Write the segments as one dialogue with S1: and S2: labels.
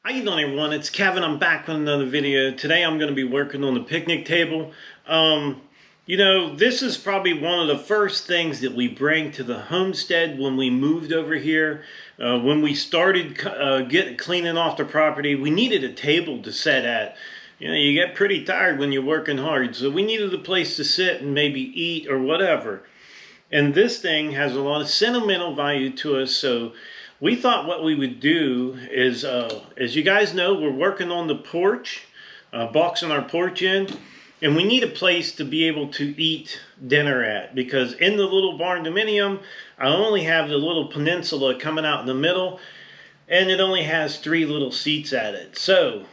S1: How you doing, everyone? It's Kevin. I'm back with another video. Today I'm going to be working on the picnic table. This is probably one of the first things that we bring to the homestead when we moved over here. When we started cleaning off the property, we needed a table to sit at. You get pretty tired when you're working hard, so we needed a place to sit and maybe eat or whatever. And this thing has a lot of sentimental value to us, so we thought what we would do is, as you guys know, we're working on the porch, boxing our porch in, and we need a place to be able to eat dinner at, because in the little barn dominium, I only have the little peninsula coming out in the middle, and it only has 3 little seats at it. So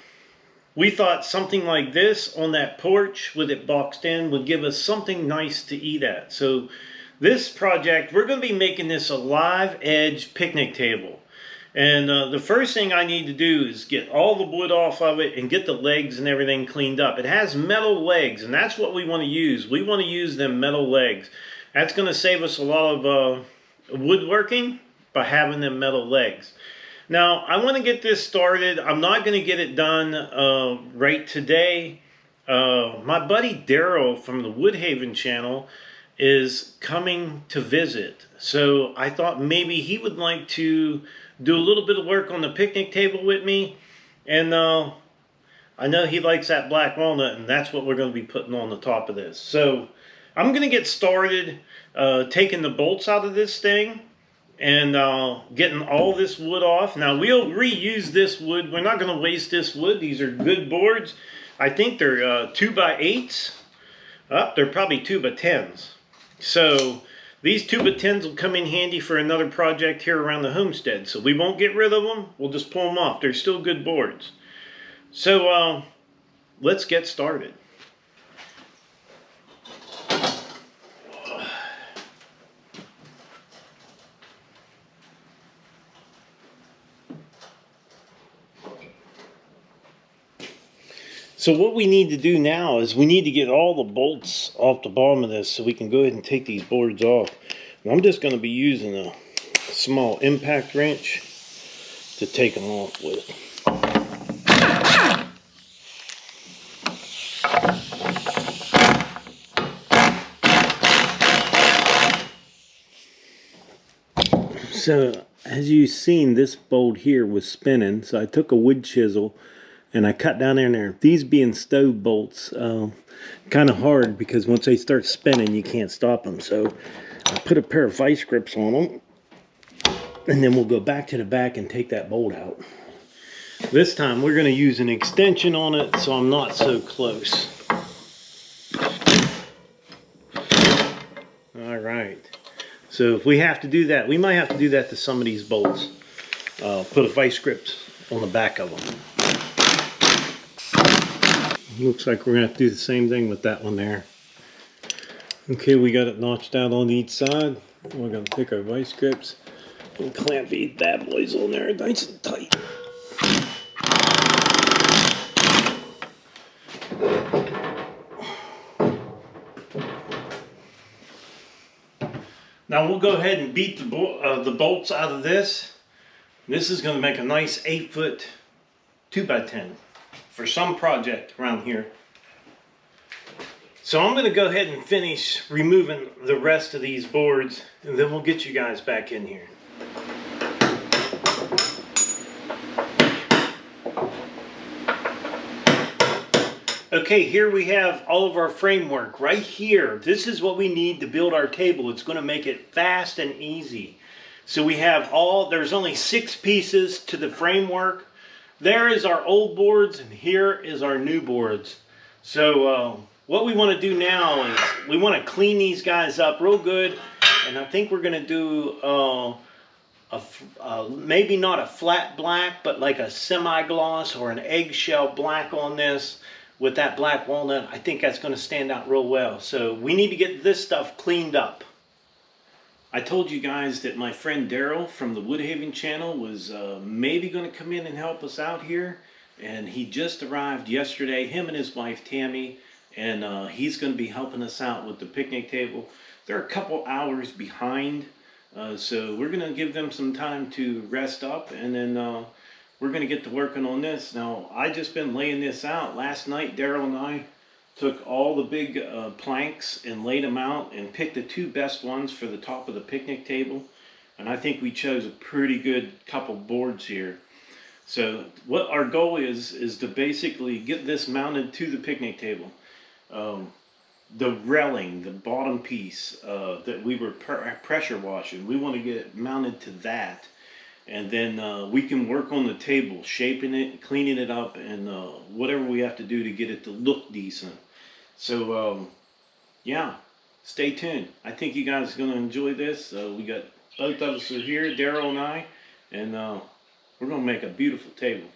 S1: we thought something like this on that porch with it boxed in would give us something nice to eat at. So this project, we're going to be making this a live edge picnic table. And the first thing I need to do is get all the wood off of it and get the legs and everything cleaned up. It has metal legs, and that's what we want to use. We want to use them metal legs. That's going to save us a lot of woodworking by having them metal legs. Now, I want to get this started. I'm not going to get it done right today. My buddy Daryl from the WoodHaven channel is coming to visit. So I thought maybe he would like to do a little bit of work on the picnic table with me. And I know he likes that black walnut, and that's what we're going to be putting on the top of this. So I'm going to get started taking the bolts out of this thing and getting all this wood off. Now we'll reuse this wood. We're not going to waste this wood. These are good boards. I think they're 2x8s. They're probably 2x10s. So these 2x10s will come in handy for another project here around the homestead. So we won't get rid of them. We'll just pull them off. They're still good boards. So let's get started. So what we need to do now is we need to get all the bolts off the bottom of this so we can go ahead and take these boards off. And I'm just going to be using a small impact wrench to take them off with. So as you've seen, this bolt here was spinning, so I took a wood chisel and I cut down in there. These being stove bolts, kind of hard because once they start spinning, you can't stop them. So I put a pair of vice grips on them, and then we'll go back to the back and take that bolt out. This time we're going to use an extension on it so I'm not so close. All right. So if we have to do that, we might have to do that to some of these bolts. Put a vice grips on the back of them. Looks like we're going to have to do the same thing with that one there. Okay, we got it notched out on each side. We're going to take our vice grips and clamp these bad boys on there nice and tight. Now we'll go ahead and beat the bolts out of this. This is going to make a nice 8-foot 2x10 for some project around here. So I'm going to go ahead and finish removing the rest of these boards, and then we'll get you guys back in here. Okay, here we have all of our framework right here. This is what we need to build our table. It's going to make it fast and easy. So we have there's only 6 pieces to the framework. There is our old boards, and here is our new boards. So what we want to do now is we want to clean these guys up real good, and I think we're going to do maybe not a flat black, but like a semi-gloss or an eggshell black on this with that black walnut. I think that's going to stand out real well. So we need to get this stuff cleaned up. I told you guys that my friend Daryl from the WoodHaven channel was maybe going to come in and help us out here. And he just arrived yesterday, him and his wife Tammy, and he's going to be helping us out with the picnic table. They're a couple hours behind, so we're going to give them some time to rest up, and then we're going to get to working on this. Now, I just been laying this out. Last night, Daryl and I took all the big planks and laid them out and picked the 2 best ones for the top of the picnic table. And I think we chose a pretty good couple boards here. So what our goal is to basically get this mounted to the picnic table. The railing, the bottom piece that we were pressure washing, we want to get it mounted to that. And then we can work on the table, shaping it, cleaning it up, and whatever we have to do to get it to look decent. So, yeah, stay tuned. I think you guys are going to enjoy this. We got both of us are here, Daryl and I, and we're going to make a beautiful table.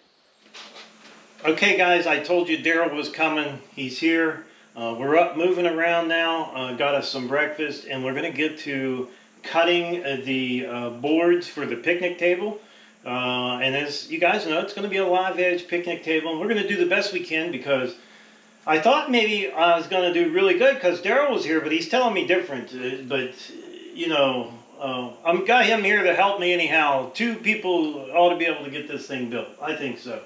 S1: Okay, guys, I told you Daryl was coming. He's here. We're up moving around now. Got us some breakfast, and we're going to get to cutting the boards for the picnic table. And as you guys know, it's going to be a live edge picnic table, and we're going to do the best we can, because I thought maybe I was going to do really good because Daryl was here, but he's telling me different. But, you know, I've got him here to help me anyhow. 2 people ought to be able to get this thing built. I think so.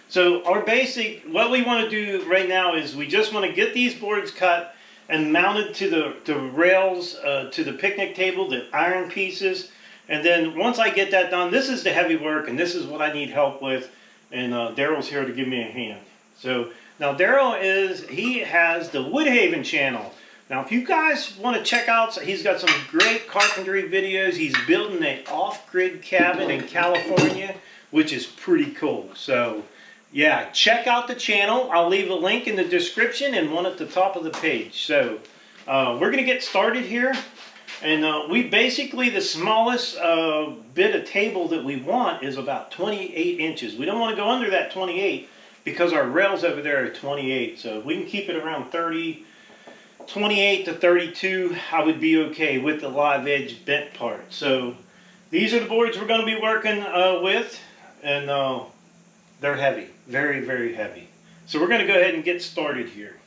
S1: So our basic, what we want to do right now is we just want to get these boards cut and mounted to the rails, to the picnic table, the iron pieces. And then once I get that done, this is the heavy work, and this is what I need help with. And Daryl's here to give me a hand. So now Daryl he has the WoodHaven channel. Now if you guys want to check out, he's got some great carpentry videos. He's building an off-grid cabin in California, which is pretty cool. So yeah, check out the channel. I'll leave a link in the description and one at the top of the page. So we're going to get started here. And we basically, the smallest bit of table that we want is about 28 inches. We don't want to go under that 28 because our rails over there are 28. So if we can keep it around 28 to 32, I would be okay with the live edge bent part. So these are the boards we're going to be working with. And they're heavy, very, very heavy. So we're going to go ahead and get started here.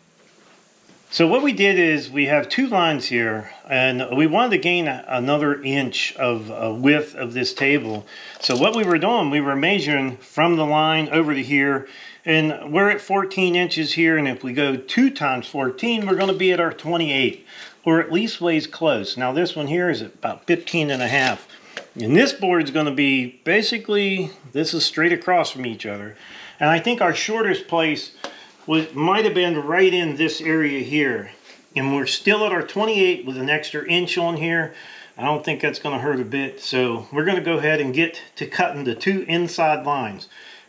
S1: So what we did is we have 2 lines here, and we wanted to gain another inch of width of this table. So what we were doing, we were measuring from the line over to here, and we're at 14 inches here, and if we go 2 times 14, we're going to be at our 28, or at least ways close. Now this one here is about 15 and a half. And this board is going to be basically, this is straight across from each other. And I think our shortest place might have been right in this area here. And we're still at our 28 with an extra inch on here. I don't think that's going to hurt a bit. So we're going to go ahead and get to cutting the 2 inside lines.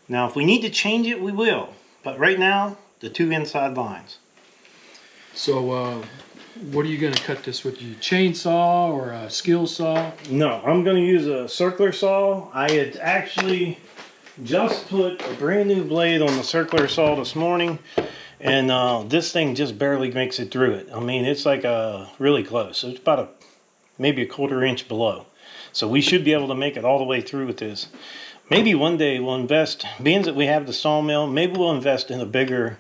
S1: Now if we need to change it, we will. But right now, the 2 inside lines.
S2: So what are you going to cut this with? Your chainsaw or a skill saw?
S1: No, I'm going to use a circular saw. I had actually just put a brand new blade on the circular saw this morning, and this thing just barely makes it through it. I mean, it's like really close. It's about maybe a 1/4 inch below. So we should be able to make it all the way through with this. Maybe one day we'll invest, being that we have the sawmill, maybe we'll invest in a bigger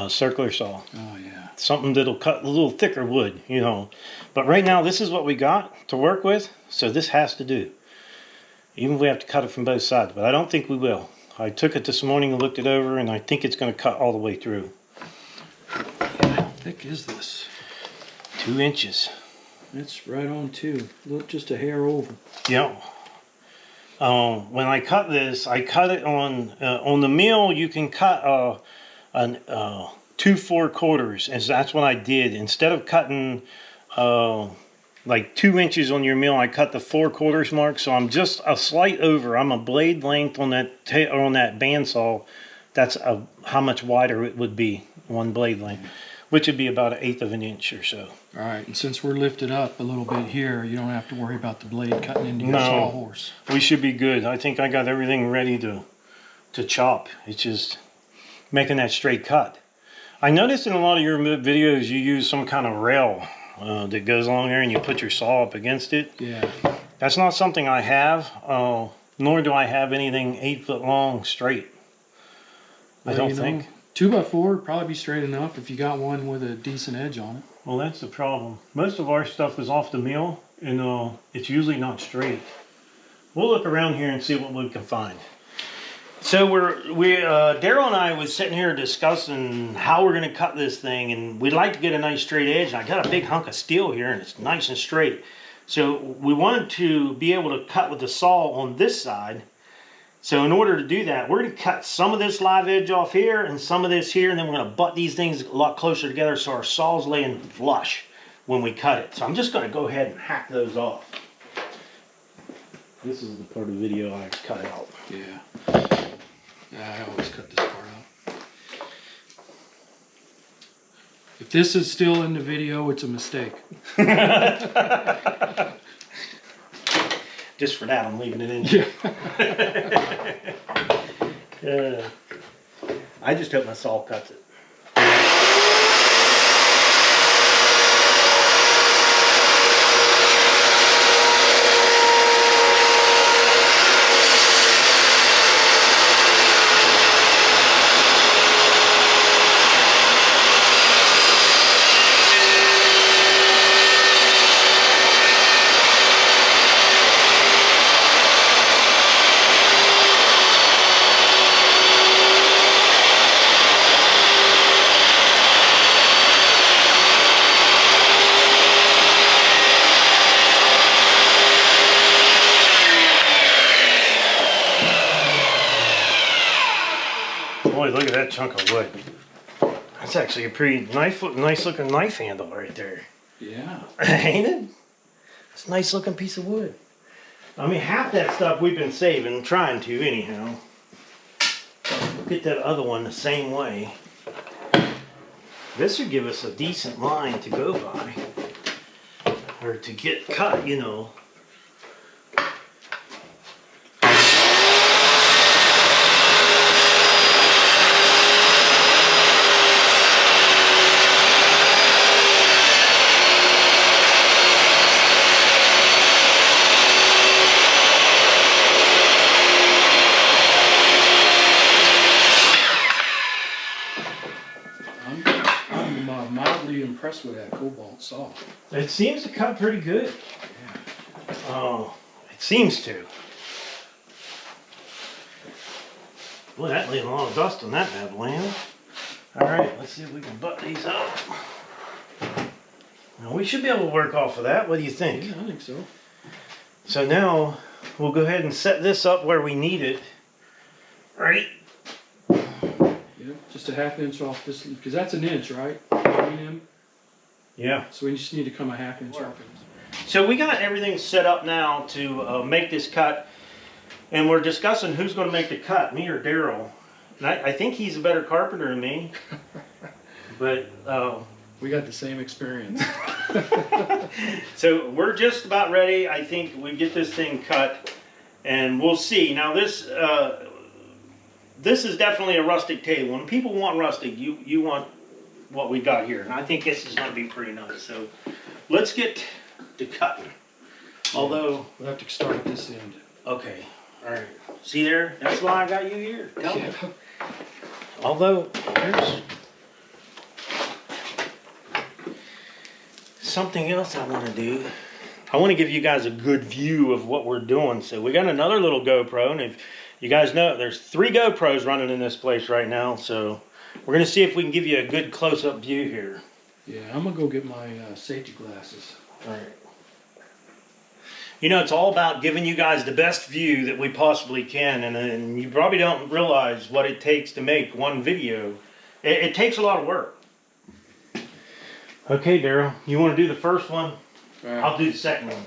S1: circular saw.
S2: Oh yeah.
S1: Something that'll cut a little thicker wood, you know. But right now, this is what we got to work with, so this has to do. Even if we have to cut it from both sides, but I don't think we will. I took it this morning and looked it over, and I think it's going to cut all the way through.
S2: Yeah, how thick is this?
S1: 2 inches.
S2: It's right on 2. Look, just a hair over.
S1: Yeah. When I cut this, I cut it on the mill. You can cut 2 4/4, and that's what I did. Instead of cutting like 2 inches on your mill, I cut the 4/4 mark. So I'm just a slight over. I'm a blade length on that bandsaw. That's how much wider it would be, one blade length, which would be about 1/8 of an inch or so.
S2: All right, and since we're lifted up a little bit here, you don't have to worry about the blade cutting into your sawhorse.
S1: We should be good. I think I got everything ready to chop. It's just making that straight cut. I noticed in a lot of your videos you use some kind of rail that goes along there and you put your saw up against it.
S2: Yeah.
S1: That's not something I have, nor do I have anything 8 foot long straight.
S2: Well,
S1: I don't think.
S2: 2x4 would probably be straight enough if you got one with a decent edge on it.
S1: Well, that's the problem. Most of our stuff is off the mill, and it's usually not straight. We'll look around here and see what we can find. So Daryl and I was sitting here discussing how we're going to cut this thing, and we'd like to get a nice straight edge. And I got a big hunk of steel here, and it's nice and straight. So we wanted to be able to cut with the saw on this side. So in order to do that, we're going to cut some of this live edge off here and some of this here, and then we're going to butt these things a lot closer together so our saw's laying flush when we cut it. So I'm just going to go ahead and hack those off. This is the part of the video I cut out.
S2: Yeah. Yeah, I always cut this part out. If this is still in the video, it's a mistake.
S1: Just for that, I'm leaving it in. Yeah. I just hope my saw cuts it. Boy, look at that chunk of wood. That's actually a pretty nice looking knife handle right there.
S2: Yeah.
S1: Ain't it? It's a nice looking piece of wood. I mean, half that stuff we've been saving, trying to anyhow. We'll get that other one the same way. This would give us a decent line to go by. Or to get cut, you know.
S2: I'm mildly impressed with that cobalt saw.
S1: It seems to cut pretty good.
S2: Yeah.
S1: Oh, it seems to. Boy, that laid a lot of dust on that bad boy. Alright, let's see if we can butt these up. Now we should be able to work off of that. What do you think?
S2: Yeah, I think so.
S1: So now we'll go ahead and set this up where we need it. Right?
S2: Yeah, just a ½ inch off this, because that's an inch, right?
S1: Yeah.
S2: So we just need to come a ½ inch off.
S1: So we got everything set up now to make this cut, and we're discussing who's going to make the cut, me or Daryl. And I think he's a better carpenter than me, but
S2: we got the same experience.
S1: So we're just about ready. I think we get this thing cut, and we'll see. Now this is definitely a rustic table. When people want rustic, you want what we got here, and I think this is going to be pretty nice. So let's get to cutting. Although
S2: we'll have to start at this end.
S1: Okay, all right. See there? That's why I got you here. Tell me. Although there's something else I want to do. I want to give you guys a good view of what we're doing. So we got another little GoPro, and if you guys know, there's 3 GoPros running in this place right now. So we're going to see if we can give you a good close-up view here.
S2: Yeah, I'm going to go get my safety glasses.
S1: All right. You know, it's all about giving you guys the best view that we possibly can, and you probably don't realize what it takes to make one video. It takes a lot of work. Okay, Daryl, you want to do the first one?
S2: Right.
S1: I'll do the second one.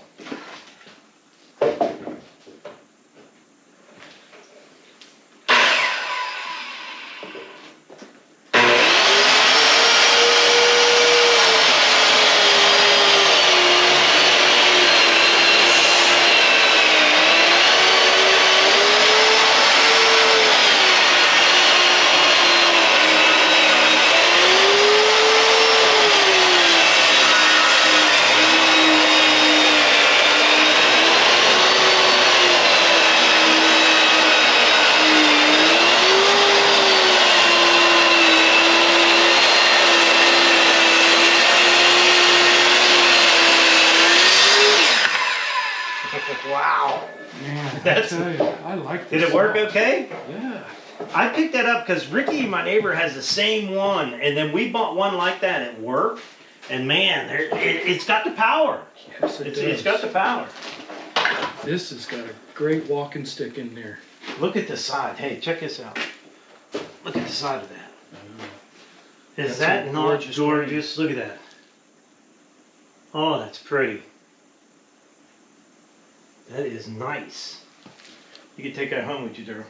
S2: Wow. Man, I like this.
S1: Did it work
S2: saw.
S1: okay?
S2: Yeah.
S1: I picked that up because Ricky, my neighbor, has the same one, and then we bought one like that at work, and man, it's got the power.
S2: Yes, it does.
S1: It's got the power.
S2: This has got a great walking stick in there.
S1: Look at the side. Hey, check this out. Look at the side of that. Is
S2: That's
S1: that not gorgeous? Look at that. Oh, that's pretty. That is nice. You can take that home with you, Daryl.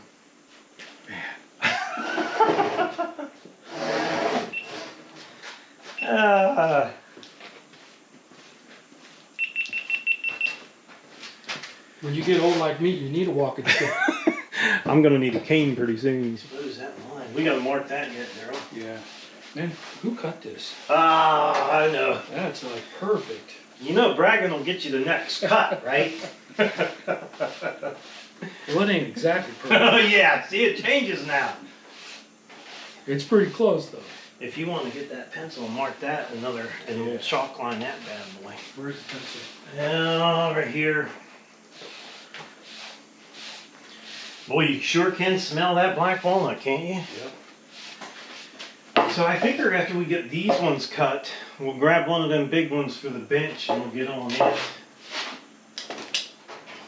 S2: When you get old like me, you need a walking stick.
S1: I'm gonna need a cane pretty soon. What is that line? We gotta mark that yet, Daryl.
S2: Yeah. Man, who cut this?
S1: Ah, I know.
S2: That's like perfect.
S1: You know bragging will get you the next cut, right?
S2: Well, it ain't exactly perfect.
S1: Oh yeah, see it changes now.
S2: It's pretty close though.
S1: If you want to get that pencil and mark that and we'll chalk line that bad boy.
S2: Where's the pencil?
S1: Right here. Boy, you sure can smell that black walnut, can't you?
S2: Yep.
S1: So I figure after we get these ones cut, we'll grab one of them big ones for the bench and we'll get on it.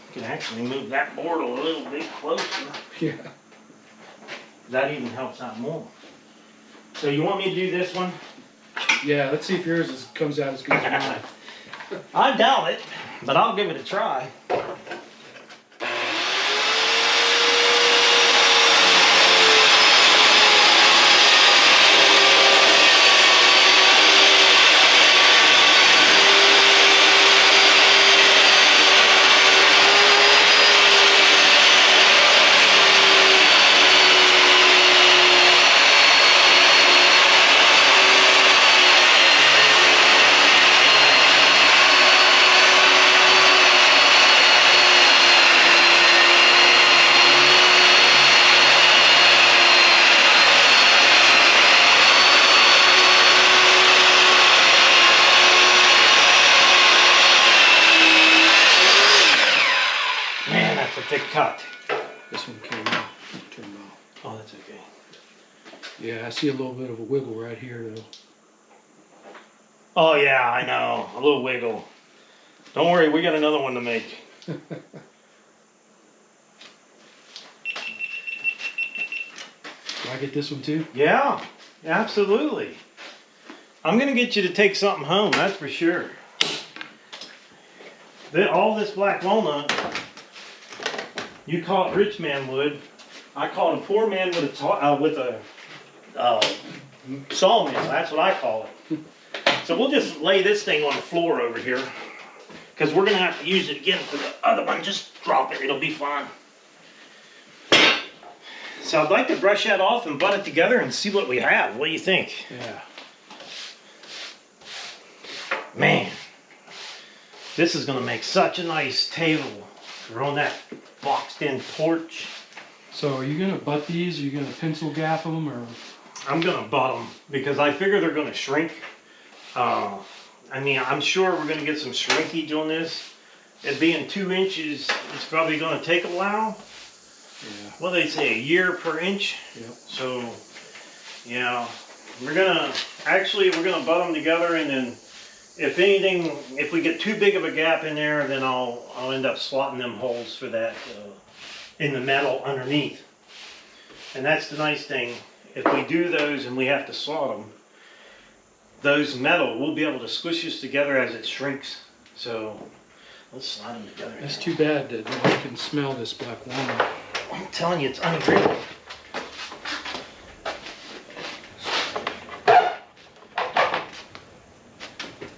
S1: We can actually move that board a little bit closer.
S2: Yeah.
S1: That even helps out more. So you want me to do this one?
S2: Yeah, let's see if yours comes out as good as mine.
S1: I doubt it, but I'll give it a try. Thick cut.
S2: This one came out. Turned off.
S1: Oh, that's okay.
S2: Yeah, I see a little bit of a wiggle right here though.
S1: Oh yeah, I know. A little wiggle. Don't worry, we got another one to make.
S2: Do I get this one too?
S1: Yeah, absolutely. I'm gonna get you to take something home, that's for sure. All this black walnut, you call it rich man wood. I call it a poor man with a sawmill. That's what I call it. So we'll just lay this thing on the floor over here, because we're gonna have to use it again for the other one. Just drop it; it'll be fine. So I'd like to brush that off and butt it together and see what we have. What do you think?
S2: Yeah.
S1: Man, this is gonna make such a nice table. We're on that boxed-in porch.
S2: So are you gonna butt these? Are you gonna pencil gap them, or?
S1: I'm gonna butt them because I figure they're gonna shrink. I mean, I'm sure we're gonna get some shrinkage on this. It being 2 inches, it's probably gonna take a while.
S2: Yeah.
S1: What do they say, a year per inch?
S2: Yep.
S1: So, yeah, we're gonna butt them together, and then if anything, if we get too big of a gap in there, then I'll end up slotting them holes for that in the metal underneath. And that's the nice thing. If we do those and we have to slot them, those metal, we'll be able to squish this together as it shrinks. So let's slide them together.
S2: That's too bad that no one can smell this black walnut.
S1: I'm telling you, it's unreal.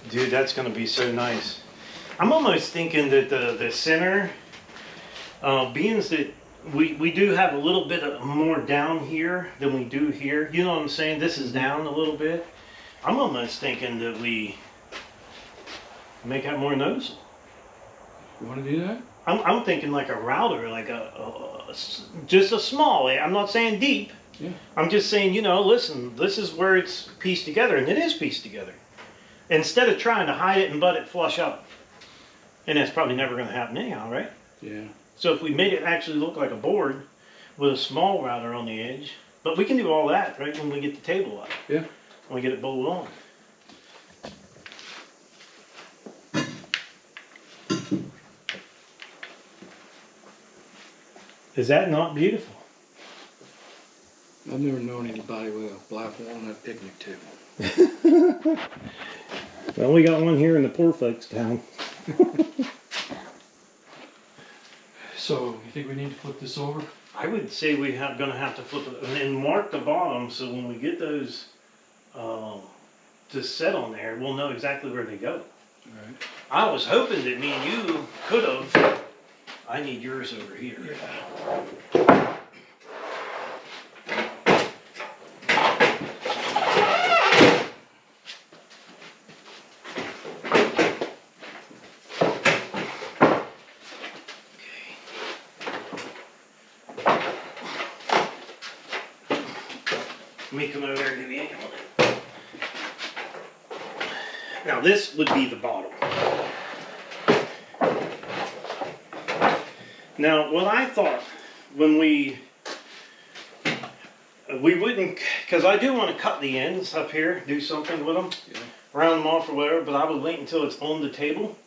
S1: Dude, that's going to be so nice. I'm almost thinking that the center, being that we do have a little bit more down here than we do here. You know what I'm saying? This is down a little bit. I'm almost thinking that we make that more noticeable.
S2: You want to do that?
S1: I'm thinking like a router, like just a small. I'm not saying deep.
S2: Yeah.
S1: I'm just saying, you know, listen, this is where it's pieced together, and it is pieced together. Instead of trying to hide it and butt it flush up. And that's probably never going to happen anyhow, right?
S2: Yeah.
S1: So if we made it actually look like a board with a small router on the edge, but we can do all that right when we get the table up.
S2: Yeah.
S1: When we get it bolted on. Is that not beautiful?
S2: I've never known anybody with a black walnut picnic table.
S1: Well, we got one here in the poor folks town.
S2: So, you think we need to flip this over?
S1: I would say we're gonna have to flip it and then mark the bottom so when we get those to set on there, we'll know exactly where they go.
S2: Right.
S1: I was hoping that me and you could have. I need yours over here. Yeah. Let me come over there and give you a hand. Now this would be the bottom. Now what I thought when we wouldn't, because I do want to cut the ends up here, do something with them, round them off or whatever, but I would wait until it's on the table.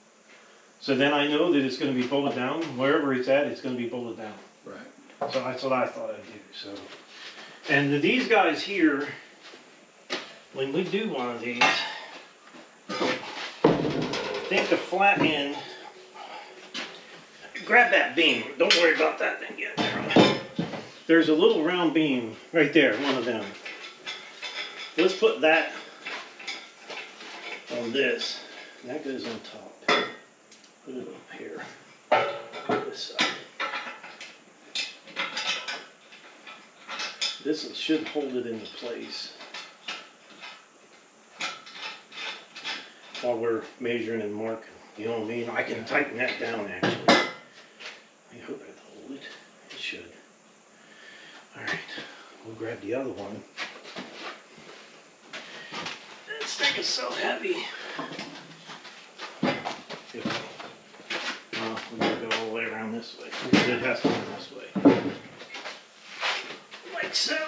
S1: So then I know that it's going to be bolted down. Wherever it's at, it's going to be bolted down.
S2: Right.
S1: So that's what I thought I'd do. So. And these guys here, when we do one of these, I think the flat end, grab that beam. Don't worry about that thing yet, Daryl. There's a little round beam right there, one of them. Let's put that on this. That goes on top. Put it up here, this side. This should hold it into place while we're measuring and marking. You know what I mean? I can tighten that down actually. I hope it'll hold it. It should. Alright, we'll grab the other one. This thing is so heavy. We're going to go all the way around this way. It has to go this way. Like so.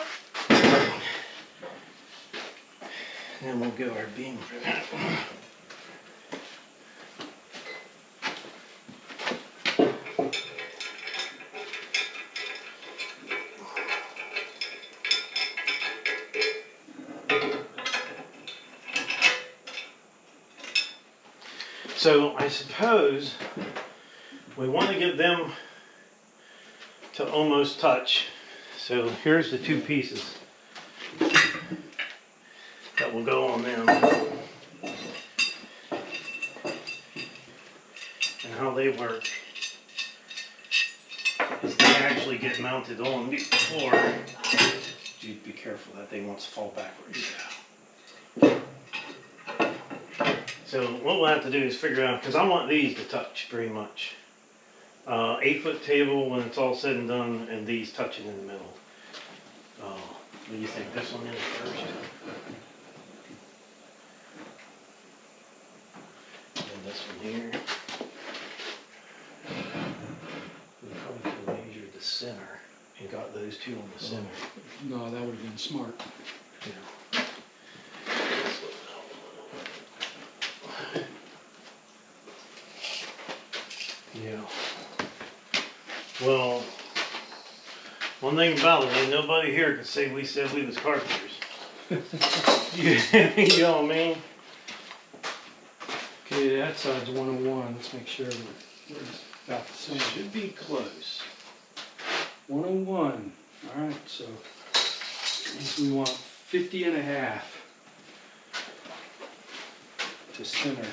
S1: Then we'll go our beam for that one. So I suppose we want to get them to almost touch. So here's the two pieces that will go on them. And how they work is they actually get mounted on the floor. You'd be careful, that thing wants to fall backwards. So what we'll have to do is figure out, because I want these to touch pretty much. 8-foot table when it's all said and done, and these touching in the middle. What do you think? This one in first? And this one here. We probably could have measured the center and got those two on the center.
S2: No, that would have been smart.
S1: Yeah. Yeah. Well, one thing about it, ain't nobody here could say we said we was carpenters. You know what I mean?
S2: Okay, that side's 101. Let's make sure that we're about the same.
S1: Should be close.
S2: 101. All right, so we want 50 and a half to center.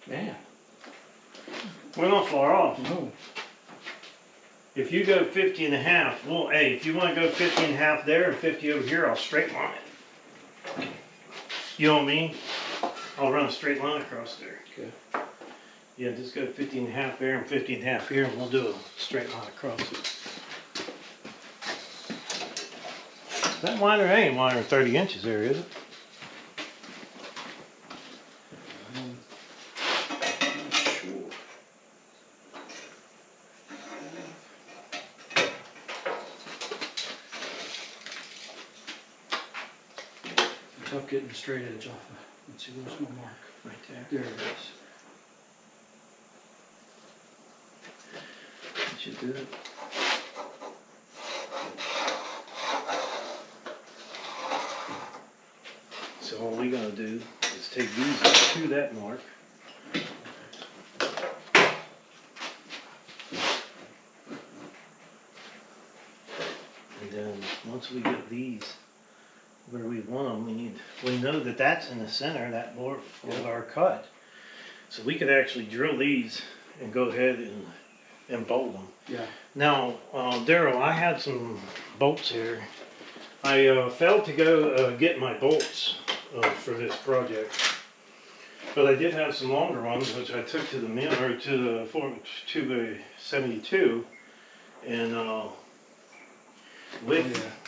S2: Man.
S1: We're not far off.
S2: No.
S1: If you go 50 and a half, well, hey, if you want to go 50 and a half there and 50 over here, I'll straight line it. You know what I mean? I'll run a straight line across there.
S2: Okay.
S1: Yeah, just go 50 and a half there and 50 and a half here, and we'll do a straight line across it. That wider ain't wider than 30 inches there, is it?
S2: tough getting the straight edge off of. Let's see, where's my mark?
S1: Right there.
S2: There it is.
S1: That should do it. So all we gotta do is take these up to that mark. And then once we get these where we want them, we know that that's in the center, that board of our cut. So we could actually drill these and go ahead and bolt them.
S2: Yeah.
S1: Now, Daryl, I had some bolts here. I failed to go get my bolts for this project, but I did have some longer ones which I took to the mill, or to the 2x72, and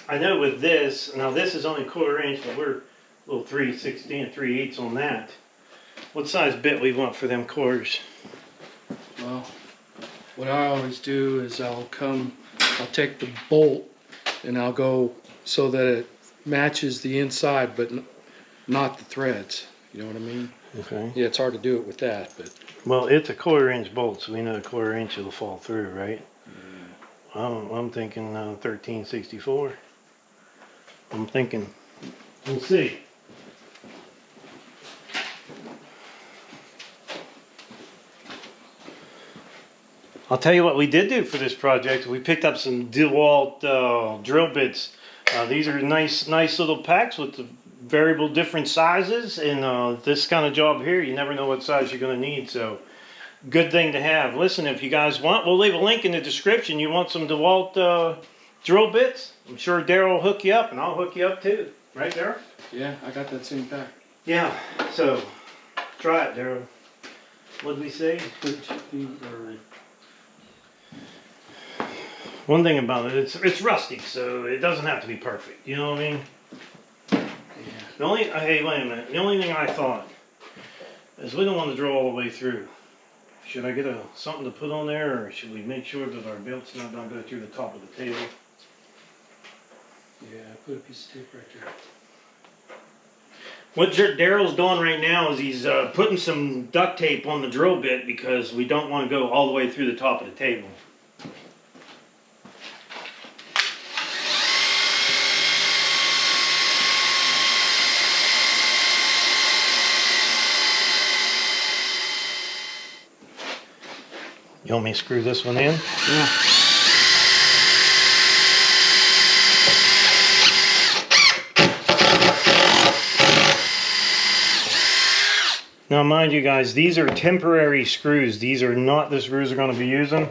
S1: I know with this, now this is only 1/4 inch, but we're a little 3/16 and 3/8 on that. What size bit we want for them quarters?
S2: Well, what I always do is I'll take the bolt and I'll go so that it matches the inside, but not the threads. You know what I mean?
S1: Okay.
S2: Yeah, it's hard to do it with that, but.
S1: Well, it's a 1/4 inch bolt, so we know a 1/4 inch will fall through, right? I'm thinking 1364. I'm thinking, we'll see. I'll tell you what we did do for this project. We picked up some DeWalt drill bits. These are nice little packs with the variable different sizes. And this kind of job here, you never know what size you're going to need. So good thing to have. Listen, if you guys want, we'll leave a link in the description. You want some DeWalt drill bits? I'm sure Daryl will hook you up, and I'll hook you up too. Right, Daryl?
S2: Yeah, I got that same pack.
S1: Yeah. So try it, Daryl. What did we say?
S2: 13 or.
S1: One thing about it, it's rusty, so it doesn't have to be perfect. You know what I mean?
S2: Yeah.
S1: The only, hey, wait a minute. The only thing I thought is we don't want to drill all the way through. Should I get something to put on there, or should we make sure that our belt's not going to go through the top of the table?
S2: Yeah, put a piece of tape right there.
S1: What Daryl's doing right now is he's putting some duct tape on the drill bit because we don't want to go all the way through the top of the table. You want me to screw this one in?
S2: Yeah.
S1: Now mind you guys, these are temporary screws. These are not the screws we're going to be using.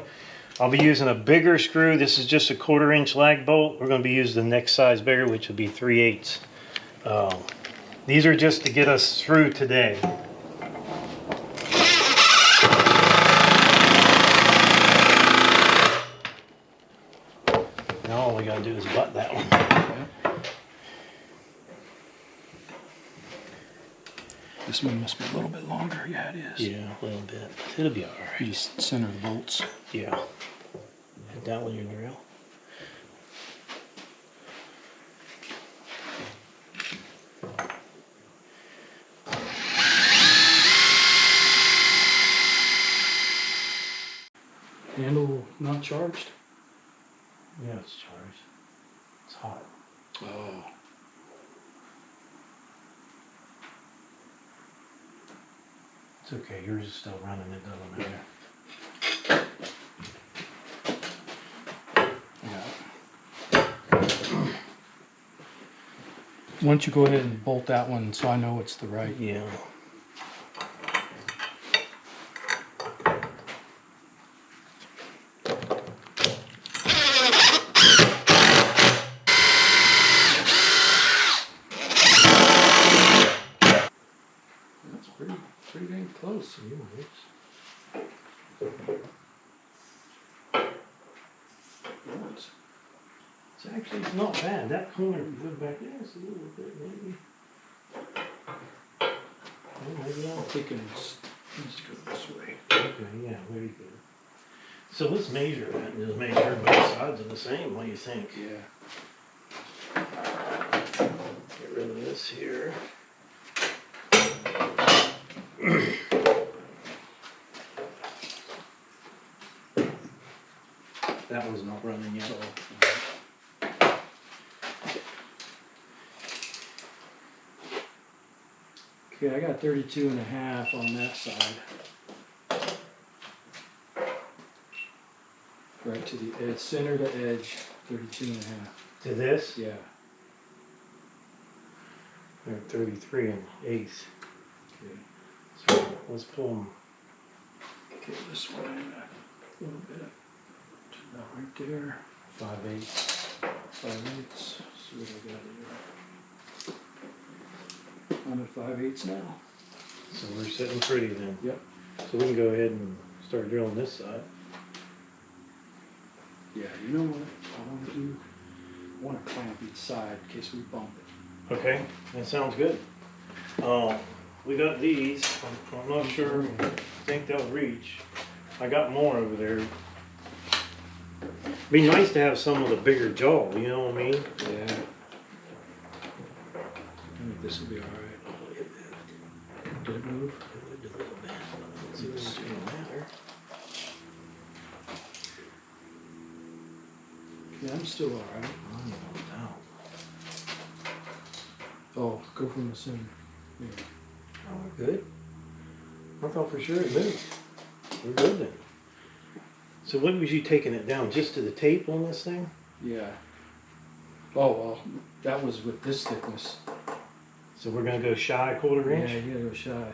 S1: I'll be using a bigger screw. This is just a 1/4 inch lag bolt. We're going to be using the next size bigger, which would be 3/8. These are just to get us through today. Now all we got to do is butt that one.
S2: This one must be a little bit longer. Yeah, it is.
S1: Yeah, a little bit. It'll be alright.
S2: You just center the bolts.
S1: Yeah. Hit that with your drill.
S2: Handle not charged?
S1: Yeah, it's charged. It's hot.
S2: Oh.
S1: It's okay, yours is still running, it doesn't matter.
S2: Yeah. Once you go ahead and bolt that one so I know it's the right.
S1: Yeah.
S2: That's pretty dang close.
S1: It's actually not bad. That corner, if you go back there, it's a little bit maybe. Well, maybe
S2: I'm
S1: I'll
S2: thinking let's go this way.
S1: Okay, yeah, very good. So let's measure that and just make sure both sides are the same. What do you think?
S2: Yeah.
S1: Here we rid of this here. That one's not running yet.
S2: Okay, I got 32.5 on that side. Right to the edge, center to edge, 32.5.
S1: To this?
S2: Yeah.
S1: They're 33 1/8.
S2: Okay.
S1: So let's pull them.
S2: Okay, this one in a little bit. To that right there.
S1: 5/8.
S2: 5/8. See what I got here. I'm at 5/8 now.
S1: So we're sitting pretty then.
S2: Yep.
S1: So we can go ahead and start drilling this side.
S2: Yeah, you know what I want to do? I want to clamp each side in case we bump it.
S1: Okay, that sounds good. We got these. I'm not sure. I think they'll reach. I got more over there. Be nice to have some with a bigger jaw, you know what I mean?
S2: Yeah. I think this will be alright. Did it move?
S1: It moved a little bit. It's gonna matter.
S2: Yeah, I'm still alright. Oh, go from the center. Yeah.
S1: Oh, we're good. I thought for sure it moved. We're good then. So what was you taking it down? Just to the tape on this thing?
S2: Yeah. Oh, well, that was with this thickness.
S1: So we're gonna go shy a 1/4 inch?
S2: Yeah, you gotta go shy.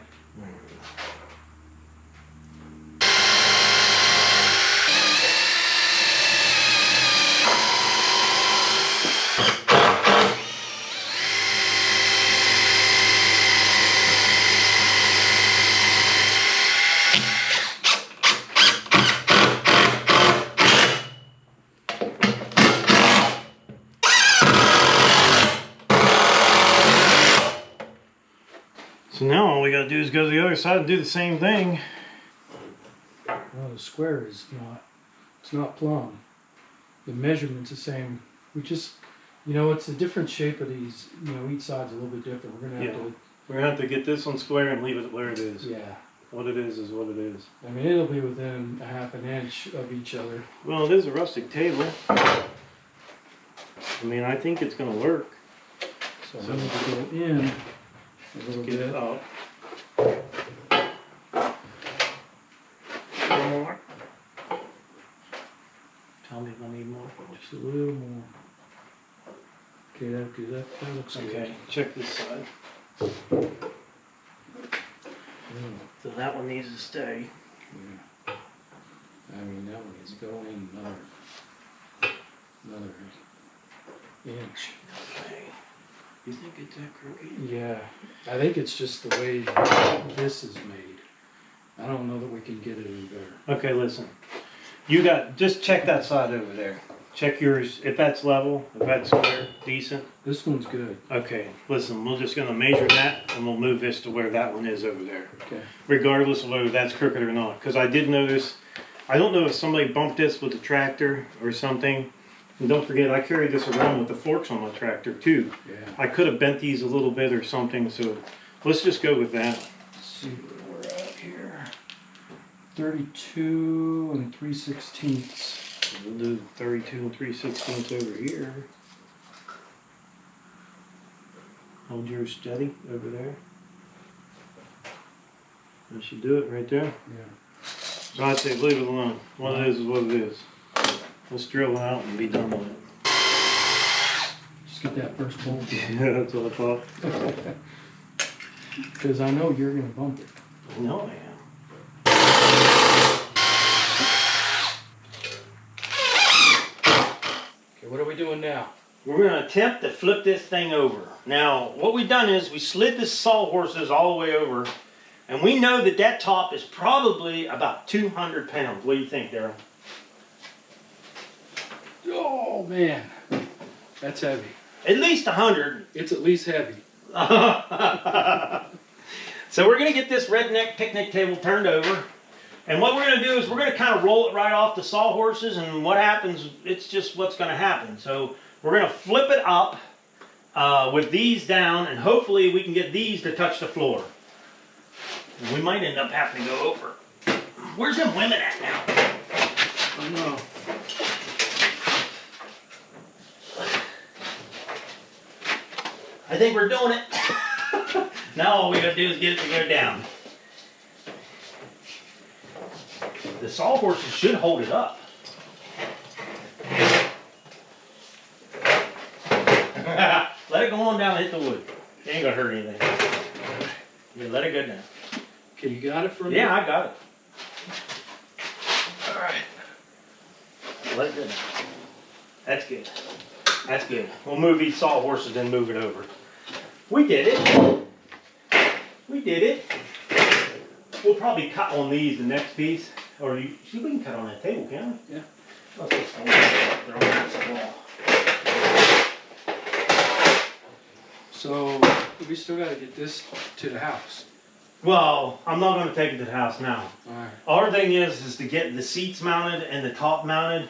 S1: So now all we gotta do is go to the other side and do the same thing.
S2: Well, the square is not, it's not plumb. The measurement's the same. We just, you know, it's a different shape of these, you know, each side's a little bit different. We're gonna have to,
S1: We're gonna have to get this one square and leave it where it is.
S2: yeah.
S1: What it is what it is.
S2: I mean, it'll be within a 1/2 inch of each other.
S1: Well, it is a rustic table. I mean, I think it's gonna work.
S2: So I need to get it in a little
S1: Get
S2: bit.
S1: it up. One more. Tell me if I need more.
S2: Just a little more. Okay, that looks good.
S1: Okay, check this side. So that one needs to stay.
S2: Yeah. I mean, that one needs to go in another inch.
S1: Okay. You think it's that crooked?
S2: Yeah, I think it's just the way this is made. I don't know that we can get it any better.
S1: Okay, listen. You got, just check that side over there. Check yours, if that's level, if that's square, decent.
S2: This one's good.
S1: Okay, listen, we're just gonna measure that and we'll move this to where that one is over there.
S2: Okay.
S1: Regardless of whether that's crooked or not. Because I did notice, I don't know if somebody bumped this with a tractor or something. And don't forget, I carried this around with the forks on my tractor too.
S2: Yeah.
S1: I could have bent these a little bit or something, so let's just go with that.
S2: Let's see where we're at here. 32 3/16.
S1: We'll do 32 3/16 over here. Hold yours steady over there. That should do it right there.
S2: Yeah.
S1: So I'd say leave it alone. What it is what it is. Let's drill it out and be done with it.
S2: Just get that first bolt.
S1: Yeah, that's what I thought.
S2: Because I know you're going to bump it.
S1: I know I am.
S2: Okay, what are we doing now?
S1: We're going to attempt to flip this thing over. Now, what we've done is we slid the sawhorses all the way over, and we know that that top is probably about 200 pounds. What do you think, Daryl?
S2: Oh, man. That's heavy.
S1: At least 100.
S2: It's at least heavy.
S1: So we're going to get this redneck picnic table turned over. And what we're going to do is we're going to kind of roll it right off the sawhorses, and what happens, it's just what's going to happen. So we're going to flip it up, with these down, and hopefully we can get these to touch the floor. We might end up having to go over. Where's them women at now?
S2: I don't know.
S1: I think we're doing it. Now all we gotta do is get it to go down. The sawhorses should hold it up. Let it go on down and hit the wood. It ain't gonna hurt anything. You let it go down.
S2: Okay, you got it for me?
S1: Yeah, I got it. Alright. Let it go down. That's good. That's good. We'll move these sawhorses and move it over. We did it. We did it. We'll probably cut on these the next piece. Or we can cut on that table, can't we?
S2: Yeah.
S1: Let's just throw it on that wall.
S2: So we still got to get this to the house.
S1: Well, I'm not going to take it to the house now.
S2: All right.
S1: Our thing is to get the seats mounted and the top mounted,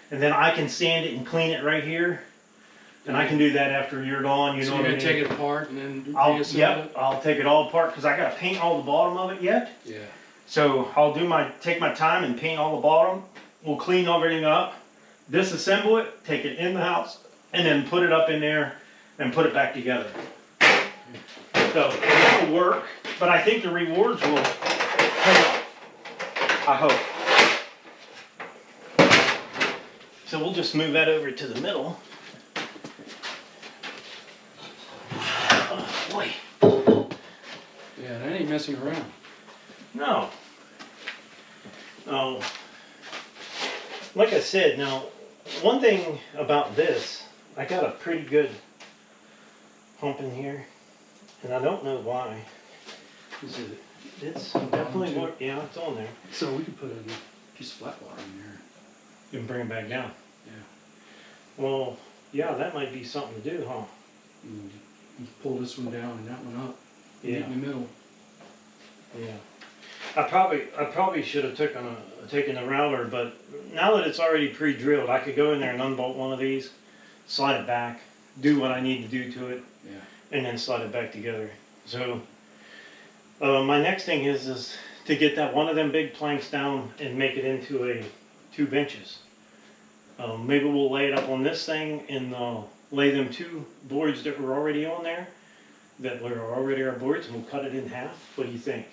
S1: and then I can sand it and clean it right here. And I can do that after you're gone. You know what I mean?
S2: So you're going to take it apart and then
S1: I'll take it all apart because I got to paint all the bottom of it yet.
S2: Yeah.
S1: So I'll take my time and paint all the bottom. We'll clean everything up, disassemble it, take it in the house, and then put it up in there and put it back together. So it'll work, but I think the rewards will pay off. I hope. So we'll just move that over to the middle. Oh, boy.
S2: Yeah, that ain't messing around.
S1: No. Oh. Like I said, now, one thing about this, I got a pretty good hump in here, and I don't know why. It's definitely work. Yeah, it's on there.
S2: So we could put a piece of flat water in there.
S1: You can bring it back down.
S2: Yeah.
S1: Well, yeah, that might be something to do, huh?
S2: And you pull this one down and that one up.
S1: Yeah.
S2: In the middle.
S1: Yeah. I probably should have taken a router, but now that it's already pre-drilled, I could go in there and unbolt one of these, slide it back, do what I need to do to it,
S2: Yeah.
S1: and then slide it back together. So my next thing is to get that one of them big planks down and make it into a 2 benches. Maybe we'll lay it up on this thing and lay them 2 boards that were already on there, that were already our boards, and we'll cut it in half. What do you think?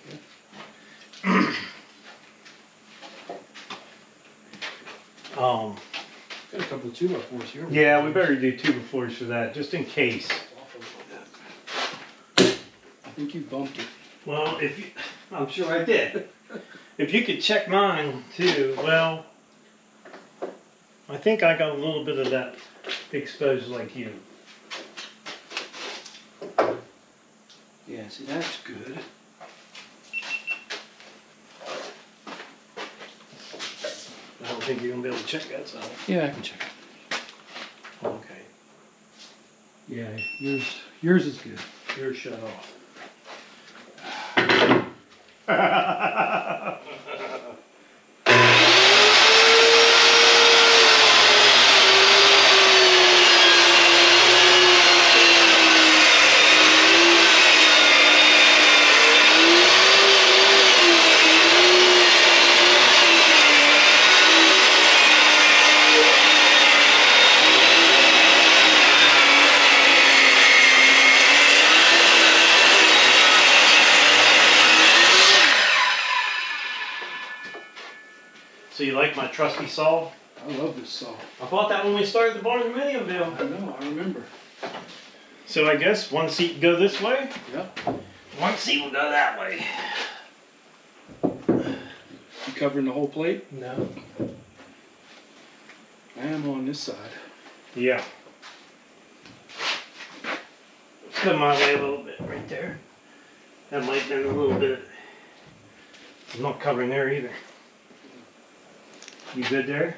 S2: Got a couple of 2x4s here.
S1: Yeah, we better do 2x4s for that, just in case.
S2: I think you bumped it.
S1: Well, I'm sure I did. If you could check mine too, well, I think I got a little bit of that exposed like you.
S2: Yeah, see, that's good.
S1: I don't think you're going to be able to check that side.
S2: Yeah, I can check it.
S1: Okay.
S2: Yeah, yours is good.
S1: Yours shut off. So you like my trusty saw?
S2: I love this saw.
S1: I bought that when we started the Barnes Mediumville.
S2: I know, I remember.
S1: So I guess one seat will go this way.
S2: Yep.
S1: One seat will go that way.
S2: You covering the whole plate?
S1: No.
S2: I am on this side.
S1: Yeah. Come my way a little bit right there. That might bend a little bit. I'm not covering there either. You good there?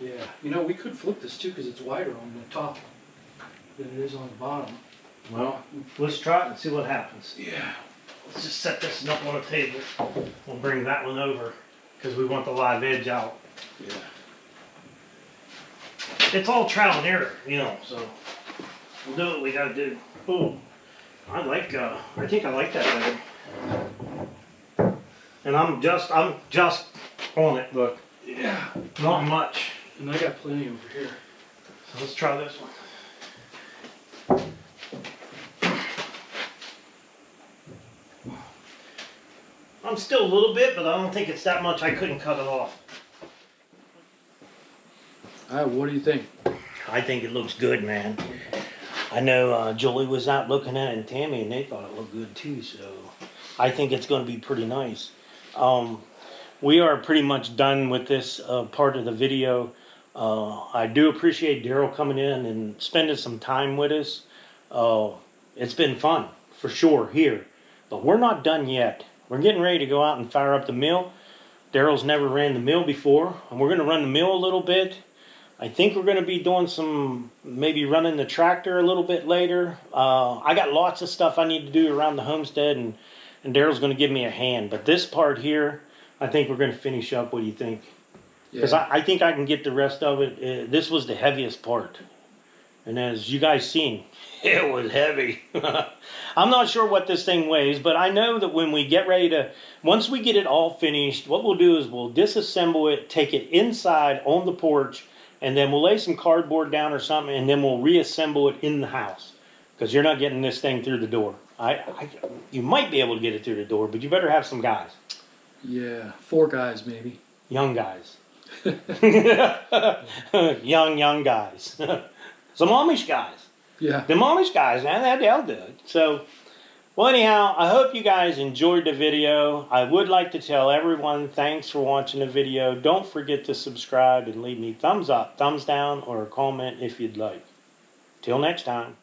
S2: Yeah. You know, we could flip this too because it's wider on the top than it is on the bottom.
S1: Well, let's try it and see what happens.
S2: Yeah.
S1: Let's just set this up on a table. We'll bring that one over because we want the live edge out.
S2: Yeah.
S1: It's all trial and error, you know, so. We'll do what we gotta do. Oh, I think I like that better. And I'm just on it, look.
S2: Yeah.
S1: Not much.
S2: And I got plenty over here.
S1: So let's try this one. I'm still a little bit, but I don't think it's that much. I couldn't cut it off.
S2: What do you think?
S1: I think it looks good, man. I know Julie was out looking at it, and Tammy, and they thought it looked good too, so I think it's going to be pretty nice. We are pretty much done with this part of the video. I do appreciate Daryl coming in and spending some time with us. It's been fun, for sure, here. But we're not done yet. We're getting ready to go out and fire up the mill. Daryl's never ran the mill before, and we're going to run the mill a little bit. I think we're going to be doing some, maybe running the tractor a little bit later. I got lots of stuff I need to do around the homestead, and Daryl's going to give me a hand. But this part here, I think we're going to finish up. What do you think? Because
S2: Yeah.
S1: I think I can get the rest of it. This was the heaviest part. And as you guys seen, it was heavy. I'm not sure what this thing weighs, but I know that when we get ready to, once we get it all finished, what we'll do is we'll disassemble it, take it inside on the porch, and then we'll lay some cardboard down or something, and then we'll reassemble it in the house. Because you're not getting this thing through the door. You might be able to get it through the door, but you better have some guys.
S2: Yeah, 4 guys maybe.
S1: Young guys. young guys. Some Amish guys.
S2: Yeah.
S1: The Amish guys, man, they'll do it. So, well, anyhow, I hope you guys enjoyed the video. I would like to tell everyone thanks for watching the video. Don't forget to subscribe and leave me thumbs up, thumbs down, or a comment if you'd like. Till next time.